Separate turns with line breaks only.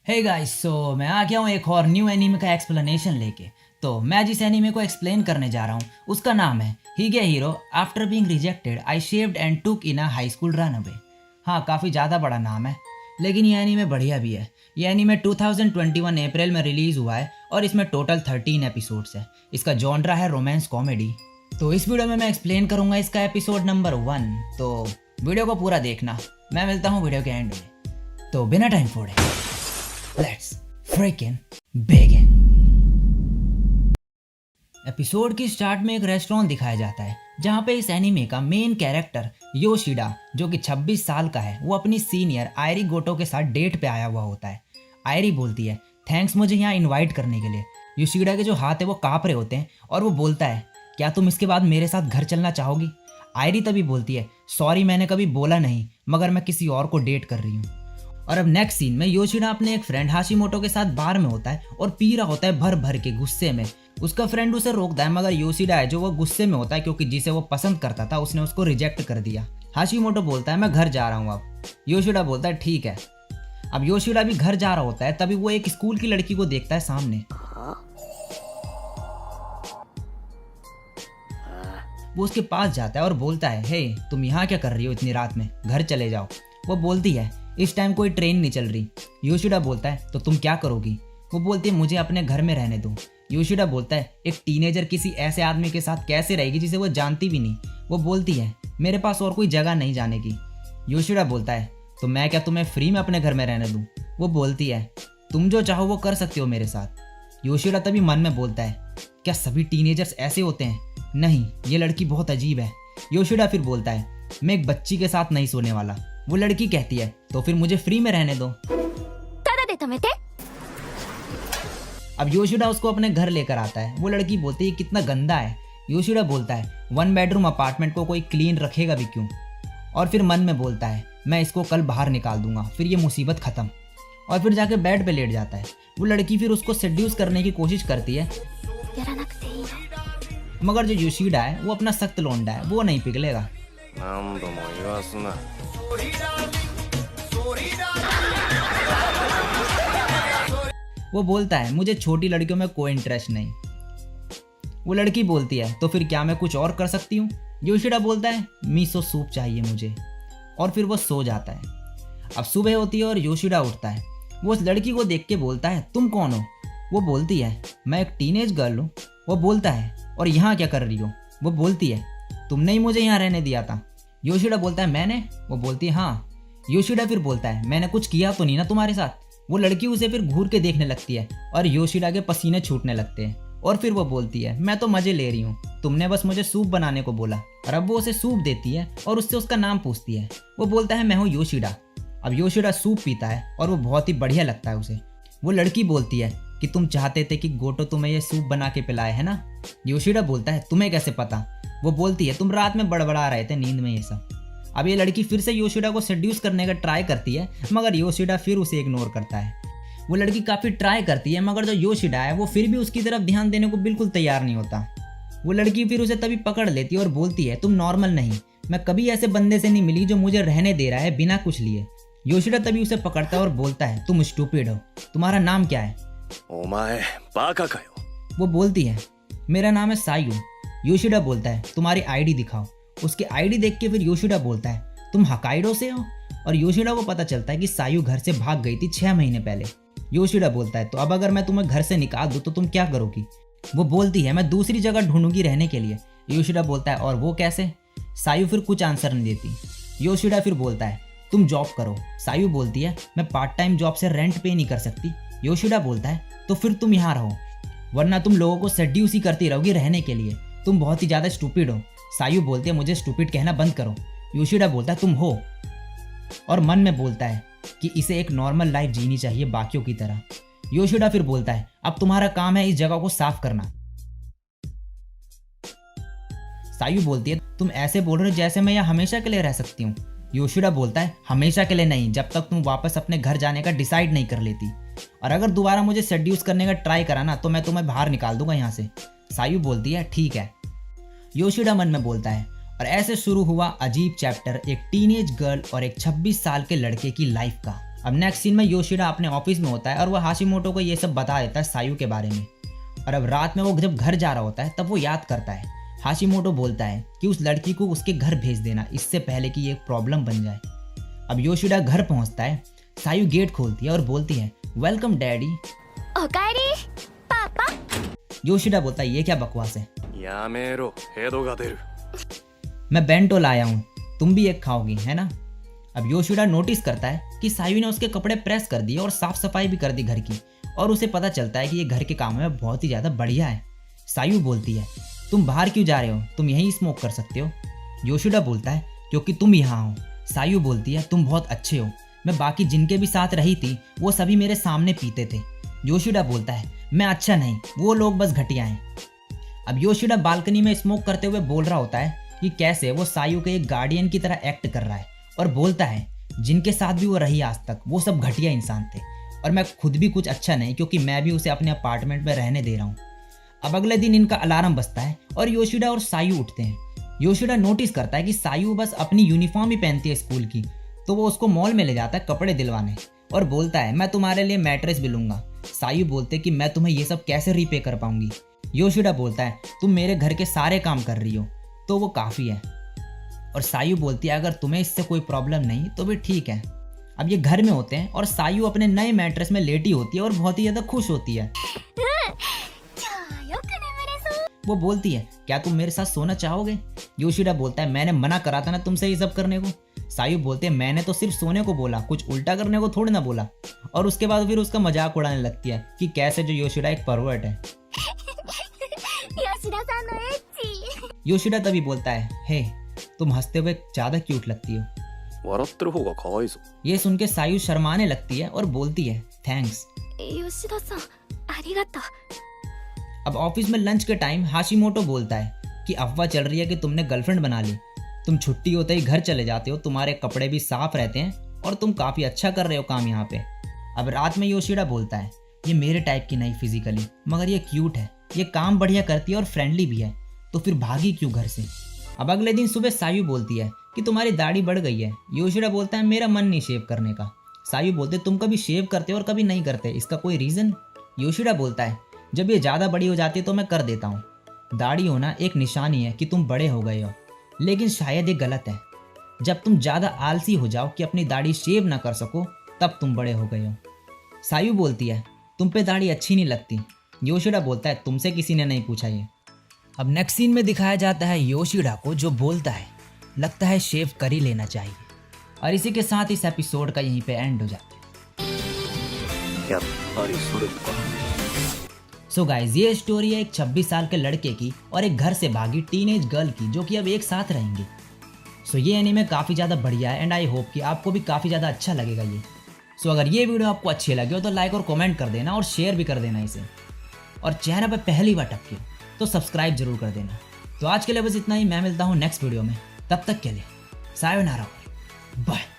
Hey guys, सो मैं आ गया हूँ एक और न्यू एनीमे का एक्सप्लेनेशन लेके। तो मैं जिस एनीमे को एक्सप्लेन करने जा रहा हूँ उसका नाम है Higehiro after being rejected I shaved and took in a high school runaway. हाँ, काफ़ी ज़्यादा बड़ा नाम है, लेकिन ये एनीमे बढ़िया भी है। ये एनीमे 2021 अप्रैल में रिलीज़ हुआ है और इसमें टोटल 13 एपिसोड्स है। इसका जॉनरा है रोमांस कॉमेडी। तो इस वीडियो में मैं एक्सप्लेन करूँगा इसका एपिसोड नंबर 1। तो वीडियो को पूरा देखना। मैं मिलता हूँ वीडियो के एंड में। तो बिना टाइम फोड़े Let's freaking begin। एपिसोड की स्टार्ट में एक रेस्टोरेंट दिखाया जाता है जहाँ पे इस एनीमे का मेन कैरेक्टर योशिडा, जो कि 26 साल का है, वो अपनी सीनियर आयरी गोटो के साथ डेट पे आया हुआ होता है। आयरी बोलती है थैंक्स मुझे यहाँ इनवाइट करने के लिए। योशिडा के जो हाथ है वो काँप रहे होते हैं और वो बोलता है क्या तुम इसके बाद मेरे साथ घर चलना चाहोगी। आयरी तभी बोलती है सॉरी, मैंने कभी बोला नहीं, मगर मैं किसी और को डेट कर रही हूँ। और अब नेक्स्ट सीन में योशिडा अपने एक फ्रेंड हाशिमोटो के साथ बार में होता है और पी रहा होता है भर भर के गुस्से में। उसका फ्रेंड उसे रोकता है, मगर योशिडा है जो वो गुस्से में होता है क्योंकि जिसे वो पसंद करता था उसने उसको रिजेक्ट कर दिया। हाशिमोटो बोलता है मैं घर जा रहा हूँ अब। योशिडा बोलता है ठीक है। अब योशिडा भी घर जा रहा होता है, तभी वो एक स्कूल की लड़की को देखता है सामने। वो उसके पास जाता है और बोलता है हे तुम यहाँ क्या कर रही हो इतनी रात में, घर चले जाओ। वो बोलती है इस टाइम कोई ट्रेन नहीं चल रही। योशिडा बोलता है तो तुम क्या करोगी। वो बोलती है मुझे अपने घर में रहने दो। योशिडा बोलता है एक टीनेजर किसी ऐसे आदमी के साथ कैसे रहेगी जिसे वो जानती भी नहीं। वो बोलती है मेरे पास और कोई जगह नहीं जाने की। योशिडा बोलता है तो मैं क्या तुम्हें फ्री में अपने घर में रहने दूँ। वो बोलती है तुम जो चाहो वो कर सकते हो मेरे साथ। योशिडा तभी मन में बोलता है क्या सभी टीनेजर्स ऐसे होते हैं, नहीं ये लड़की बहुत अजीब है। योशिडा फिर बोलता है मैं एक बच्ची के साथ नहीं सोने वाला। वो लड़की कहती है तो फिर मुझे फ्री में रहने दो। अब योशिडा उसको अपने घर लेकर आता है। वो लड़की बोलती है कितना गंदा है। योशिडा बोलता है 1 बेडरूम अपार्टमेंट को कोई क्लीन रखेगा भी क्यों। और फिर मन में बोलता है मैं इसको कल बाहर निकाल दूंगा, फिर ये मुसीबत खत्म। और फिर जाके बेड पे लेट जाता है। वो लड़की फिर उसको सेड्यूस करने की कोशिश करती है, मगर जो योशिडा है वो अपना सख्त लौंडा है, वो नहीं पिघलेगा। वो बोलता है मुझे छोटी लड़कियों में कोई इंटरेस्ट नहीं। वो लड़की बोलती है तो फिर क्या मैं कुछ और कर सकती हूँ। योशिडा बोलता है मिसो सूप चाहिए मुझे। और फिर वो सो जाता है। अब सुबह होती है और योशिडा उठता है। वो उस लड़की को देख के बोलता है तुम कौन हो। वो बोलती है मैं एक टीनेज गर्ल हूँ। वो बोलता है और यहाँ क्या कर रही हो। वो बोलती है तुमने ही मुझे यहाँ रहने दिया था। योशिडा बोलता है मैंने। वो बोलती है हाँ। योशिडा फिर बोलता है मैंने कुछ किया तो नहीं ना तुम्हारे साथ। वो लड़की उसे फिर घूर के देखने लगती है और योशिडा के पसीने छूटने लगते हैं। और फिर वो बोलती है मैं तो मजे ले रही हूँ, तुमने बस मुझे सूप बनाने को बोला। और अब वो उसे सूप देती है और उससे उसका नाम पूछती है। वो बोलता है मैं हूँ योशिडा। अब योशिडा सूप पीता है और वो बहुत ही बढ़िया लगता है उसे। वो लड़की बोलती है कि तुम चाहते थे कि गोटो तुम्हें ये सूप बना के पिलाए है ना। योशिडा बोलता है तुम्हें कैसे पता। वो बोलती है तुम रात में बड़बड़ा रहे थे नींद में ये सब। अब ये लड़की फिर से योशिडा को सेड्यूस करने का ट्राई करती है, मगर योशिडा फिर उसे इग्नोर करता है। वो लड़की काफ़ी ट्राई करती है, मगर जो योशिडा है वो फिर भी उसकी तरफ ध्यान देने को बिल्कुल तैयार नहीं होता। वो लड़की फिर उसे तभी पकड़ लेती है और बोलती है तुम नॉर्मल नहीं, मैं कभी ऐसे बंदे से नहीं मिली जो मुझे रहने दे रहा है बिना कुछ लिए। योशिडा तभी उसे पकड़ता है और बोलता है तुम स्टूपिड हो, तुम्हारा नाम क्या है। वो बोलती है मेरा नाम है सायू। योशिडा बोलता है तुम्हारी आईडी दिखाओ। उसकी आईडी देख के फिर योशिडा बोलता है तुम हकाइडो से हो। और योशिडा को पता चलता है कि सायू घर से भाग गई थी 6 महीने पहले। योशिडा बोलता है तो अब अगर मैं तुम्हें घर से निकाल दूं तो तुम क्या करोगी। वो बोलती है मैं दूसरी जगह ढूंढूंगी रहने के लिए। योशिडा बोलता है और वो कैसे। सायू फिर कुछ आंसर नहीं देती। योशिडा फिर बोलता है तुम जॉब करो। सायू बोलती है मैं पार्ट टाइम जॉब से रेंट पे नहीं कर सकती। योशिडा बोलता है तो फिर तुम यहाँ रहो, वरना तुम लोगों को सेड्यूस ही करती रहोगी रहने के लिए, तुम बहुत ही ज़्यादा स्टूपिड हो। सायू बोलती है मुझे स्टूपिड कहना बंद करो। योशिडा बोलता है तुम हो। और मन में बोलता है कि इसे एक नॉर्मल लाइफ जीनी चाहिए बाकियों की तरह। योशिडा फिर बोलता है अब तुम्हारा काम है इस जगह को साफ करना। सायू बोलती है तुम ऐसे बोल रहे हो जैसे मैं यहाँ हमेशा के लिए रह सकती हूँ। योशिडा बोलता है हमेशा के लिए नहीं, जब तक तुम वापस अपने घर जाने का डिसाइड नहीं कर लेती। और अगर दोबारा मुझे सेड्यूस करने का ट्राई करा ना तो मैं तुम्हें बाहर निकाल दूंगा यहाँ से। सायू बोलती है ठीक है। योशिडा मन में बोलता है और ऐसे शुरू हुआ अजीब चैप्टर एक टीनेज गर्ल और एक 26 साल के लड़के की लाइफ का। अब नेक्स्ट सीन में योशिडा अपने ऑफिस में होता है और वह हाशिमोटो को ये सब बता देता है सायू के बारे में। और अब रात में वो जब घर जा रहा होता है तब वो याद करता है हाशिमोटो बोलता है कि उस लड़की को उसके घर भेज देना इससे पहले कि ये प्रॉब्लम बन जाए। अब योशिडा घर पहुंचता है, सायू गेट खोलती है और बोलती है वेलकम डैडी।
ओकाएरी पापा।
योशिडा बोलता है ये क्या बकवास है,
やめろ、ヘドが出る。
मैं बेंटो लाया हूँ, तुम भी एक खाओगी है ना। अब योशिडा नोटिस करता है कि सायू ने उसके कपड़े प्रेस कर दिए और साफ सफाई भी कर दी घर की, और उसे पता चलता है कि ये घर के काम में बहुत ही ज़्यादा बढ़िया है। सायू बोलती है तुम बाहर क्यों जा रहे हो, तुम यहीं स्मोक कर सकते हो। योशिडा बोलता है क्योंकि तुम यहाँ हो। सायू बोलती है तुम बहुत अच्छे हो, मैं बाकी जिनके भी साथ रही थी वो सभी मेरे सामने पीते थे। योशिडा बोलता है मैं अच्छा नहीं, वो लोग बस घटिया हैं। अब योशिडा बालकनी में स्मोक करते हुए बोल रहा होता है कि कैसे वो सायू के एक गार्डियन की तरह एक्ट कर रहा है, और बोलता है जिनके साथ भी वो रही आज तक वो सब घटिया इंसान थे, और मैं खुद भी कुछ अच्छा नहीं क्योंकि मैं भी उसे अपने अपार्टमेंट में रहने दे रहा हूँ। अब अगले दिन इनका अलार्म बजता है और योशिडा और सायू उठते हैं। योशिडा नोटिस करता है कि सायू बस अपनी यूनिफॉर्म ही पहनती है स्कूल की, तो वो उसको मॉल में ले जाता है कपड़े दिलवाने और बोलता है मैं तुम्हारे लिए मैट्रेस भी लूंगा। सायू बोलते कि मैं तुम्हें ये सब कैसे रीपे कर पाऊंगी। योशिडा बोलता है तुम मेरे घर के सारे काम कर रही हो तो वो काफ़ी है, और सायू बोलती है अगर तुम्हें इससे कोई प्रॉब्लम नहीं तो भी ठीक है। अब ये घर में होते हैं और सायू अपने नए मैट्रेस में लेटी होती है और बहुत ही ज़्यादा खुश होती है। वो बोलती है क्या तुम मेरे साथ सोना चाहोगे। योशिडा बोलता है मैंने मना करा था ना तुमसे ये सब करने को। सायू बोलते हैं मैंने तो सिर्फ सोने को बोला, कुछ उल्टा करने को थोड़ी ना बोला। और उसके बाद फिर उसका मजाक उड़ाने लगती है कि कैसे जो योशिडा एक परवर्ट है। योशिडा तभी बोलता है हे तुम हंसते हुए ज्यादा क्यूट लगती हो।
笑ってる方が可愛いぞ。
ये सुन के सायू शर्माने लगती है और बोलती है थैंक्स।
吉田さんありがとう。
अब ऑफिस में लंच के टाइम हाशिमोटो बोलता है कि अफवाह चल रही है कि तुमने गर्लफ्रेंड बना ली, तुम छुट्टी होते ही घर चले जाते हो, तुम्हारे कपड़े भी साफ रहते हैं और तुम काफ़ी अच्छा कर रहे हो काम यहाँ पे। अब रात में योशिडा बोलता है ये मेरे टाइप की नहीं फिजिकली, मगर ये क्यूट है, ये काम बढ़िया करती है और फ्रेंडली भी है, तो फिर भागी क्यों घर से। अब अगले दिन सुबह सायू बोलती है कि तुम्हारी दाढ़ी बढ़ गई है। योशिडा बोलता है मेरा मन नहीं शेव करने का। सायू बोलते तुम कभी शेव करते हो और कभी नहीं करते, इसका कोई रीज़न। योशिडा बोलता है जब ये ज़्यादा बड़ी हो जाती है तो मैं कर देता हूँ। दाढ़ी होना एक निशानी है कि तुम बड़े हो गए हो, लेकिन शायद ये गलत है। जब तुम ज़्यादा आलसी हो जाओ कि अपनी दाढ़ी शेव ना कर सको तब तुम बड़े हो गए हो। सायू बोलती है तुम पे दाढ़ी अच्छी नहीं लगती। योशिडा बोलता है तुमसे किसी ने नहीं पूछा ये। अब नेक्स्ट सीन में दिखाया जाता है योशिडा को जो बोलता है लगता है शेव कर ही लेना चाहिए। और इसी के साथ इस एपिसोड का यहीं पे एंड हो जाता है।
やっぱりそれか。
सो गाइज ये स्टोरी है एक 26 साल के लड़के की और एक घर से भागी टीनेज गर्ल की जो कि अब एक साथ रहेंगे। सो ये एनीमे काफ़ी ज़्यादा बढ़िया है एंड आई होप कि आपको भी काफ़ी ज़्यादा अच्छा लगेगा ये। सो अगर ये वीडियो आपको अच्छी लगे हो तो लाइक और कमेंट कर देना और शेयर भी कर देना इसे, और चैनल पर पहली बार टपके तो सब्सक्राइब जरूर कर देना। तो आज के लिए बस इतना ही, मैं मिलता हूँ नेक्स्ट वीडियो में, तब तक के लिए सायोनारा, बाय।